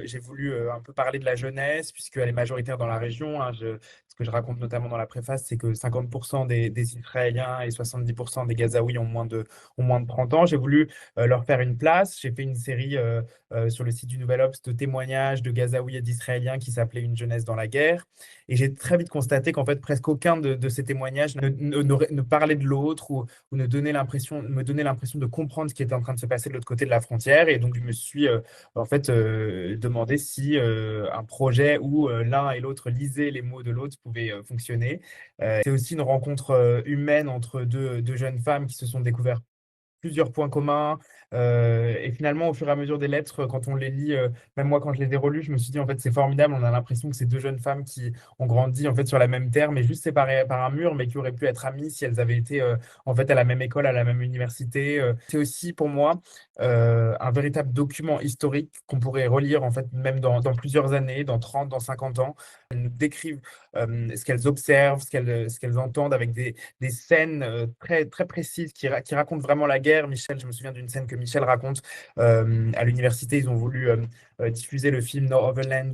j'ai voulu un peu parler de la jeunesse, puisqu'elle est majoritaire dans la région, hein. Ce que je raconte notamment dans la préface, c'est que 50% des Israéliens et 70% des Gazaouis ont moins de 30 ans. J'ai voulu leur faire une place. J'ai fait une série sur le site du Nouvel Obs de témoignages de Gazaouis et d'Israéliens qui s'appelait Une jeunesse dans la guerre. Et j'ai très vite constaté qu'en fait, presque aucun de ces témoignages ne parlait de l'autre ou me donnait l'impression de comprendre ce qui était en train de se passer de l'autre côté de la frontière. Et donc, je me suis demandé si un projet où l'un et l'autre lisaient les mots de l'autre pouvait fonctionner. C'est aussi une rencontre humaine entre deux jeunes femmes qui se sont découvertes plusieurs points communs. Et finalement, au fur et à mesure des lettres, quand on les lit, même moi, quand je les ai relues, je me suis dit, en fait, c'est formidable. On a l'impression que c'est deux jeunes femmes qui ont grandi, en fait, sur la même terre, mais juste séparées par un mur, mais qui auraient pu être amies si elles avaient été, en fait, à la même école, à la même université. C'est aussi, pour moi, un véritable document historique qu'on pourrait relire, en fait, même dans plusieurs années, dans 30, dans 50 ans. Elles nous décrivent ce qu'elles observent, ce qu'elles entendent avec des scènes très, très précises qui racontent vraiment la guerre. Michel, je me souviens d'une scène que Michel raconte à l'université. Ils ont voulu diffuser le film No Overland,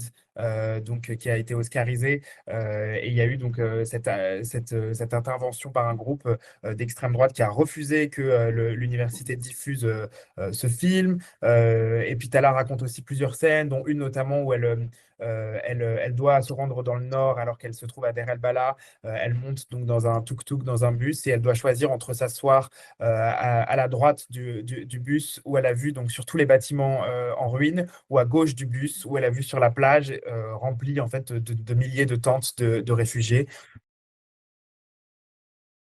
qui a été oscarisé. Et il y a eu donc cette intervention par un groupe d'extrême droite qui a refusé que l'université diffuse ce film. Et puis Tala raconte aussi plusieurs scènes, dont une notamment où elle doit se rendre dans le nord alors qu'elle se trouve à Der El Bala. Elle monte donc dans un tuk-tuk, dans un bus, et elle doit choisir entre s'asseoir à la droite du bus où elle a vu donc sur tous les bâtiments en ruine, ou à gauche du bus où elle a vu sur la plage remplie en fait de milliers de tentes de réfugiés.